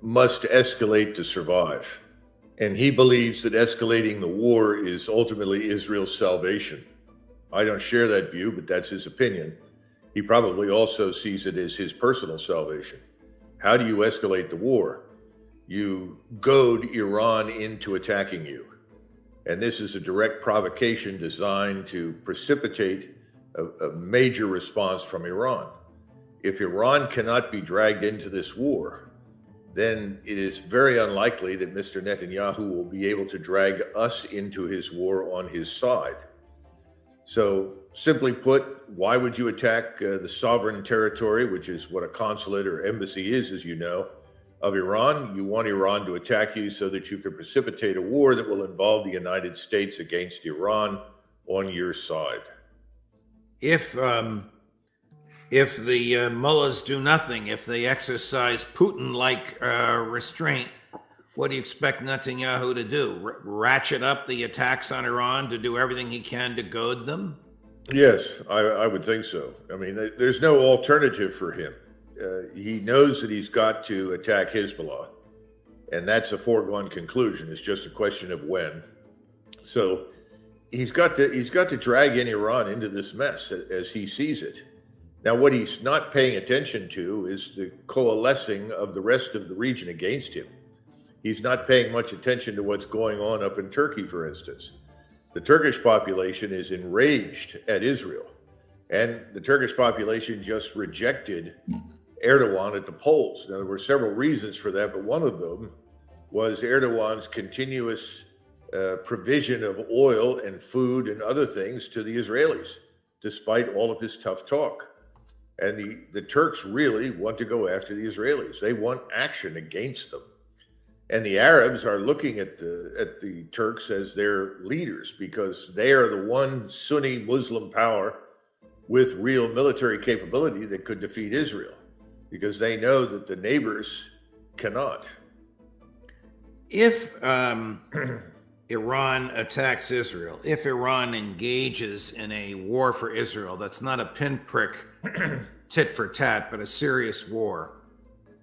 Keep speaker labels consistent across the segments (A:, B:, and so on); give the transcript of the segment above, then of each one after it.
A: must escalate to survive. And he believes that escalating the war is ultimately Israel's salvation. I don't share that view, but that's his opinion. He probably also sees it as his personal salvation. How do you escalate the war? You goad Iran into attacking you. And this is a direct provocation designed to precipitate a major response from Iran. If Iran cannot be dragged into this war, then it is very unlikely that Mr. Netanyahu will be able to drag us into his war on his side. So, simply put, why would you attack the sovereign territory, which is what a consulate or embassy is, as you know, of Iran? You want Iran to attack you so that you can precipitate a war that will involve the United States against Iran on your side.
B: If the mullahs do nothing, if they exercise Putin-like restraint, what do you expect Netanyahu to do? Ratchet up the attacks on Iran to do everything he can to goad them?
A: Yes, I would think so. I mean, there's no alternative for him. He knows that he's got to attack Hezbollah, and that's a foregone conclusion. It's just a question of when. So he's got to drag in Iran into this mess as he sees it. Now, what he's not paying attention to is the coalescing of the rest of the region against him. He's not paying much attention to what's going on up in Turkey, for instance. The Turkish population is enraged at Israel, and the Turkish population just rejected Erdogan at the polls. Now, there were several reasons for that, but one of them was Erdogan's continuous provision of oil and food and other things to the Israelis, despite all of his tough talk. And the Turks really want to go after the Israelis. They want action against them. And the Arabs are looking at the Turks as their leaders because they are the one Sunni Muslim power with real military capability that could defeat Israel, because they know that the neighbors cannot.
B: If Iran attacks Israel, if Iran engages in a war for Israel, that's not a pinprick tit for tat, but a serious war,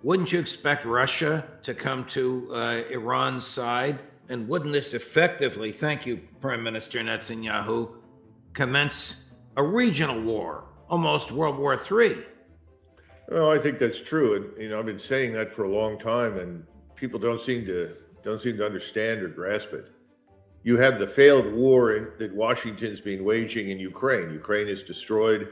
B: wouldn't you expect Russia to come to Iran's side? And wouldn't this effectively, thank you, Prime Minister Netanyahu, commence a regional war, almost World War III?
A: Well, I think that's true. And, I've been saying that for a long time, and people don't seem to understand or grasp it. You have the failed war that Washington's been waging in Ukraine. Ukraine is destroyed,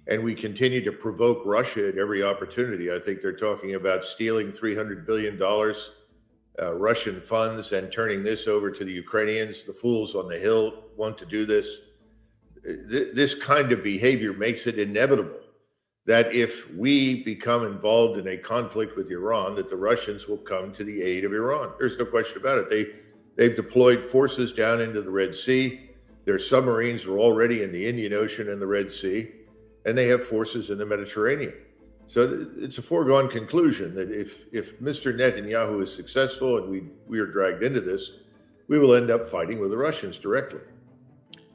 A: and we continue to provoke Russia at every opportunity. I think they're talking about stealing $300 billion Russian funds and turning this over to the Ukrainians. The fools on the Hill want to do this. This kind of behavior makes it inevitable that if we become involved in a conflict with Iran, that the Russians will come to the aid of Iran. There's no question about it. They've deployed forces down into the Red Sea. Their submarines are already in the Indian Ocean and the Red Sea, and they have forces in the Mediterranean. So it's a foregone conclusion that if Mr. Netanyahu is successful and we are dragged into this, we will end up fighting with the Russians directly.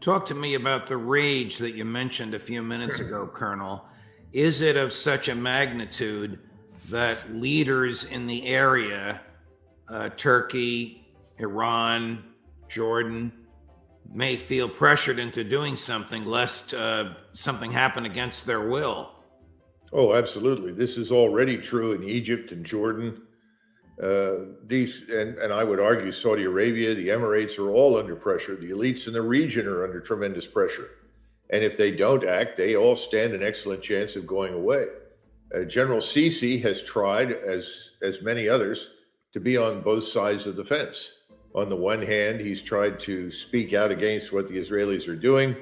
B: Talk to me about the rage that you mentioned a few minutes ago, Colonel. Is it of such a magnitude that leaders in the area, Turkey, Iran, Jordan, may feel pressured into doing something lest something happen against their will?
A: Oh, absolutely. This is already true in Egypt and Jordan. And I would argue Saudi Arabia, the Emirates are all under pressure. The elites in the region are under tremendous pressure. And if they don't act, they all stand an excellent chance of going away. General Sisi has tried, as many others, to be on both sides of the fence. On the one hand, he's tried to speak out against what the Israelis are doing,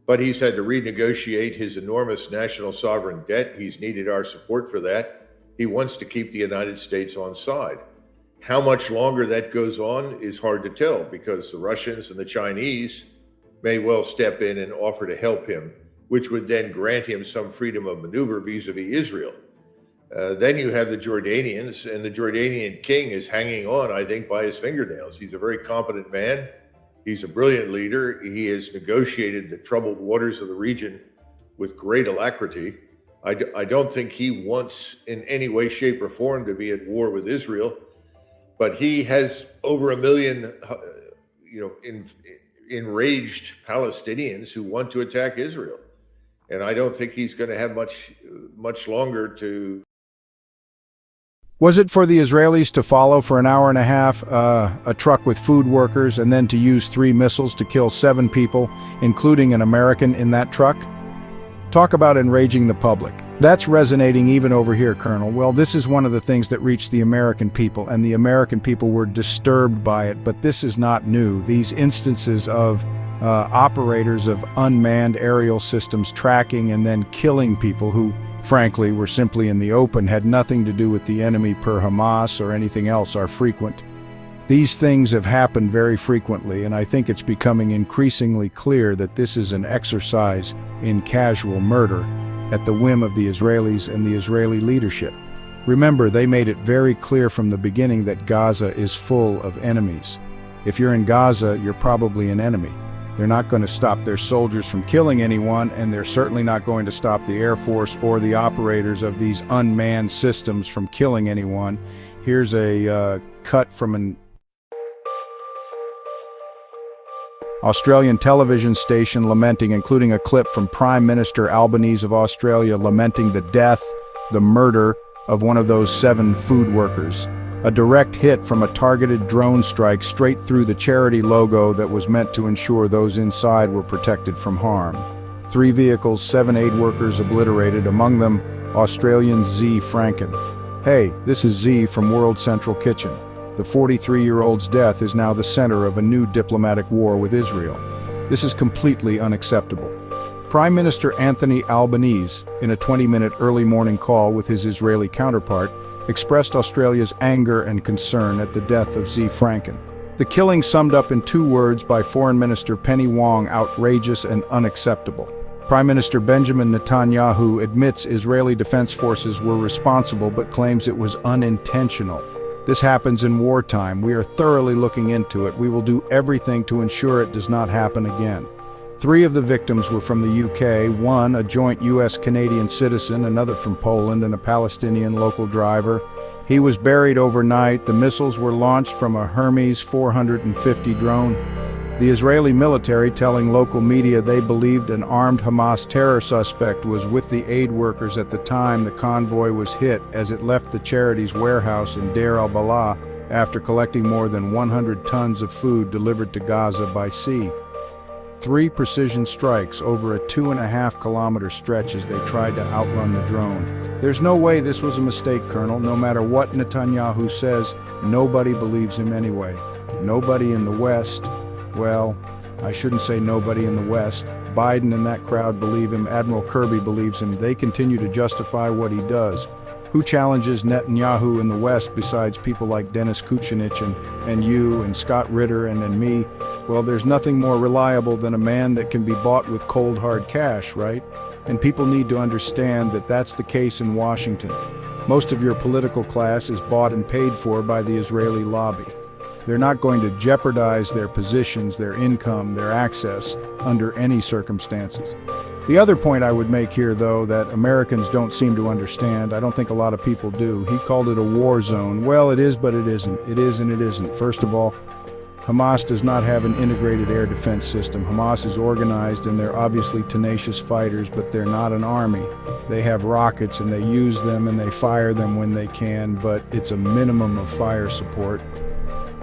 A: but he's had to renegotiate his enormous national sovereign debt. He's needed our support for that. He wants to keep the United States on side. How much longer that goes on is hard to tell, because the Russians and the Chinese may well step in and offer to help him, which would then grant him some freedom of maneuver vis-a-vis Israel. Then you have the Jordanians, and the Jordanian king is hanging on, I think, by his fingernails. He's a very competent man. He's a brilliant leader. He has negotiated the troubled waters of the region with great alacrity. I don't think he wants in any way, shape, or form to be at war with Israel, but he has over 1 million, enraged Palestinians who want to attack Israel, and I don't think he's going to have much longer to.
C: Was it for the Israelis to follow for an hour and a half a truck with food workers and then to use 3 missiles to kill 7 people, including an American in that truck? Talk about enraging the public. That's resonating even over here, Colonel. Well, this is one of the things that reached the American people, and the American people were disturbed by it, but this is not new. These instances of operators of unmanned aerial systems tracking and then killing people who, frankly, were simply in the open, had nothing to do with the enemy per Hamas or anything else, are frequent. These things have happened very frequently, and I think it's becoming increasingly clear that this is an exercise in casual murder at the whim of the Israelis and the Israeli leadership. Remember, they made it very clear from the beginning that Gaza is full of enemies. If you're in Gaza, you're probably an enemy. They're not going to stop their soldiers from killing anyone, and they're certainly not going to stop the Air Force or the operators of these unmanned systems from killing anyone. Here's a cut from an Australian television station lamenting, including a clip from Prime Minister Albanese of Australia lamenting the death, the murder of one of those 7 food workers. A direct hit from a targeted drone strike straight through the charity logo that was meant to ensure those inside were protected from harm. 3 vehicles, 7 aid workers obliterated, among them Australian Z. Franken. Hey, this is Z from World Central Kitchen. The 43-year-old's death is now the center of a new diplomatic war with Israel. This is completely unacceptable. Prime Minister Anthony Albanese, in a 20-minute early morning call with his Israeli counterpart, expressed Australia's anger and concern at the death of Z. Franken. The killing summed up in 2 words by Foreign Minister Penny Wong: outrageous and unacceptable. Prime Minister Benjamin Netanyahu admits Israeli defense forces were responsible but claims it was unintentional. This happens in wartime. We are thoroughly looking into it. We will do everything to ensure it does not happen again. 3 of the victims were from the UK, 1 a joint US-Canadian citizen, another from Poland, and a Palestinian local driver. He was buried overnight. The missiles were launched from a Hermes 450 drone. The Israeli military telling local media they believed an armed Hamas terror suspect was with the aid workers at the time the convoy was hit as it left the charity's warehouse in Deir al-Balah after collecting more than 100 tons of food delivered to Gaza by sea. 3 precision strikes over a 2.5-kilometer stretch as they tried to outrun the drone. There's no way this was a mistake, Colonel. No matter what Netanyahu says, nobody believes him anyway. Nobody in the West. Well, I shouldn't say nobody in the West. Biden and that crowd believe him. Admiral Kirby believes him. They continue to justify what he does. Who challenges Netanyahu in the West besides people like Dennis Kucinich and you and Scott Ritter and me? Well, there's nothing more reliable than a man that can be bought with cold hard cash, right? And people need to understand that that's the case in Washington. Most of your political class is bought and paid for by the Israeli lobby. They're not going to jeopardize their positions, their income, their access under any circumstances. The other point I would make here, though, that Americans don't seem to understand, I don't think a lot of people do, he called it a war zone. Well, it is, but it isn't. It is and it isn't. First of all, Hamas does not have an integrated air defense system. Hamas is organized and they're obviously tenacious fighters, but they're not an army. They have rockets and they use them and they fire them when they can, but it's a minimum of fire support.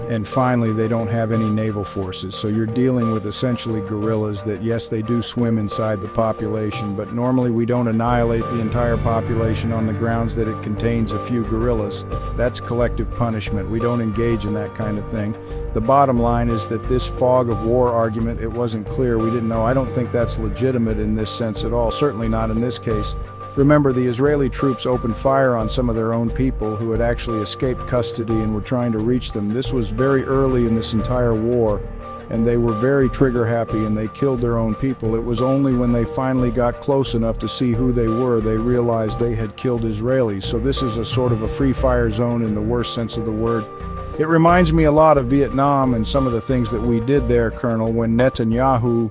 C: And finally, they don't have any naval forces, so you're dealing with essentially guerrillas that, yes, they do swim inside the population, but normally we don't annihilate the entire population on the grounds that it contains a few guerrillas. That's collective punishment. We don't engage in that kind of thing. The bottom line is that this fog of war argument, it wasn't clear, we didn't know. I don't think that's legitimate in this sense at all, certainly not in this case. Remember, the Israeli troops opened fire on some of their own people who had actually escaped custody and were trying to reach them. This was very early in this entire war, and they were very trigger happy and they killed their own people. It was only when they finally got close enough to see who they were, they realized they had killed Israelis. So this is a sort of a free fire zone in the worst sense of the word. It reminds me a lot of Vietnam and some of the things that we did there, Colonel, when Netanyahu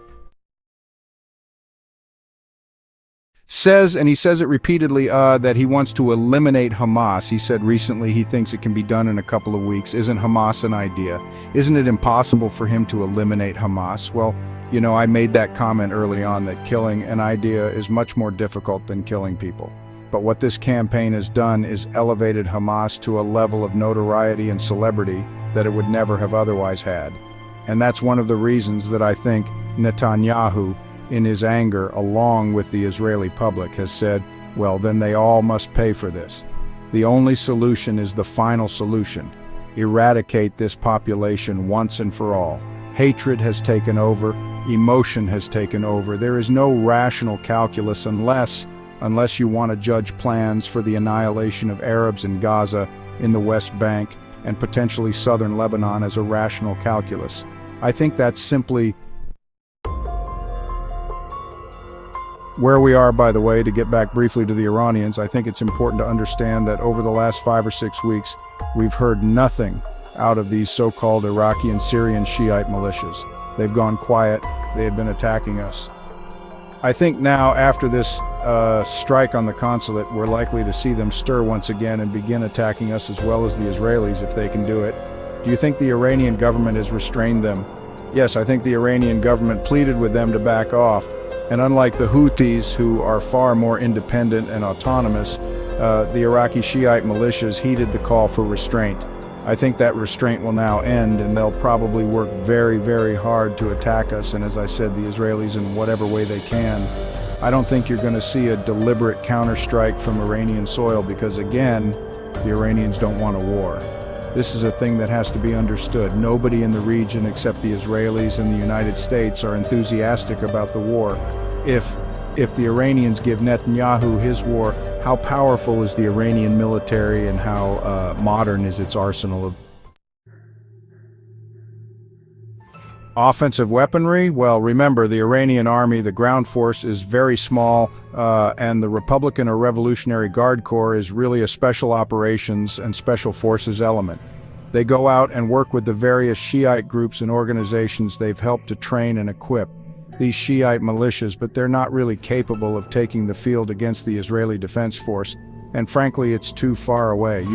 C: says, and he says it repeatedly, that he wants to eliminate Hamas. He said recently he thinks it can be done in a couple of weeks. Isn't Hamas an idea? Isn't it impossible for him to eliminate Hamas? Well, you know, I made that comment early on that killing an idea is much more difficult than killing people. But what this campaign has done is elevated Hamas to a level of notoriety and celebrity that it would never have otherwise had. And that's one of the reasons that I think Netanyahu, in his anger, along with the Israeli public, has said, well, then they all must pay for this. The only solution is the final solution. Eradicate this population once and for all. Hatred has taken over. Emotion has taken over. There is no rational calculus unless you want to judge plans for the annihilation of Arabs in Gaza, in the West Bank, and potentially southern Lebanon as a rational calculus. I think that's simply where we are. By the way, to get back briefly to the Iranians, I think it's important to understand that over the last 5 or 6 weeks, we've heard nothing out of these so-called Iraqi and Syrian Shiite militias. They've gone quiet. They had been attacking us. I think now, after this strike on the consulate, we're likely to see them stir once again and begin attacking us as well as the Israelis if they can do it. Do you think the Iranian government has restrained them? Yes, I think the Iranian government pleaded with them to back off. And unlike the Houthis, who are far more independent and autonomous, the Iraqi Shiite militias heeded the call for restraint. I think that restraint will now end, and they'll probably work very, very hard to attack us, and as I said, the Israelis in whatever way they can. I don't think you're going to see a deliberate counterstrike from Iranian soil because, again, the Iranians don't want a war. This is a thing that has to be understood. Nobody in the region except the Israelis and the United States are enthusiastic about the war. If the Iranians give Netanyahu his war, how powerful is the Iranian military and how modern is its arsenal of offensive weaponry? Well, remember, the Iranian army, the ground force, is very small, and the Republican or Revolutionary Guard Corps is really a special operations and special forces element. They go out and work with the various Shiite groups and organizations they've helped to train and equip. These Shiite militias, but they're not really capable of taking the field against the Israeli Defense Force, and frankly, it's too far away.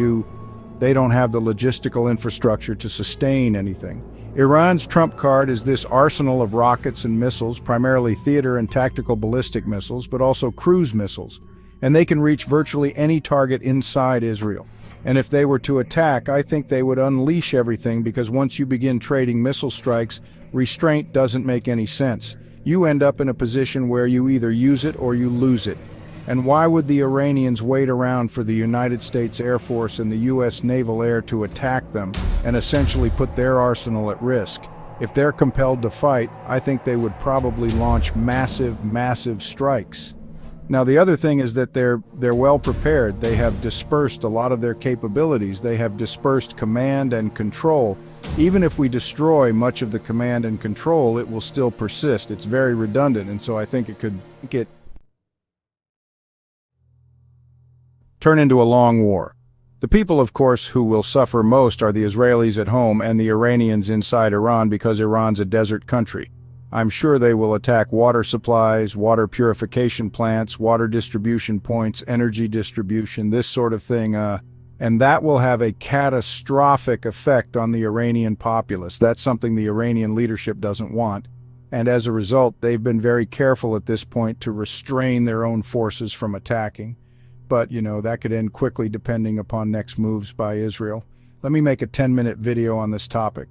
C: They don't have the logistical infrastructure to sustain anything. Iran's trump card is this arsenal of rockets and missiles, primarily theater and tactical ballistic missiles, but also cruise missiles, and they can reach virtually any target inside Israel. And if they were to attack, I think they would unleash everything, because once you begin trading missile strikes, restraint doesn't make any sense. You end up in a position where you either use it or you lose it. And why would the Iranians wait around for the United States Air Force and the U.S. Naval Air to attack them and essentially put their arsenal at risk? If they're compelled to fight, I think they would probably launch massive strikes. Now, the other thing is that they're well prepared. They have dispersed a lot of their capabilities. They have dispersed command and control. Even if we destroy much of the command and control, it will still persist. It's very redundant, and so I think it could turn into a long war. The people, of course, who will suffer most are the Israelis at home and the Iranians inside Iran, because Iran's a desert country. I'm sure they will attack water supplies, water purification plants, water distribution points, energy distribution, this sort of thing, and that will have a catastrophic effect on the Iranian populace. That's something the Iranian leadership doesn't want, and as a result, they've been very careful at this point to restrain their own forces from attacking. But, you know, that could end quickly depending upon next moves by Israel. Let me make a 10-minute video on this topic.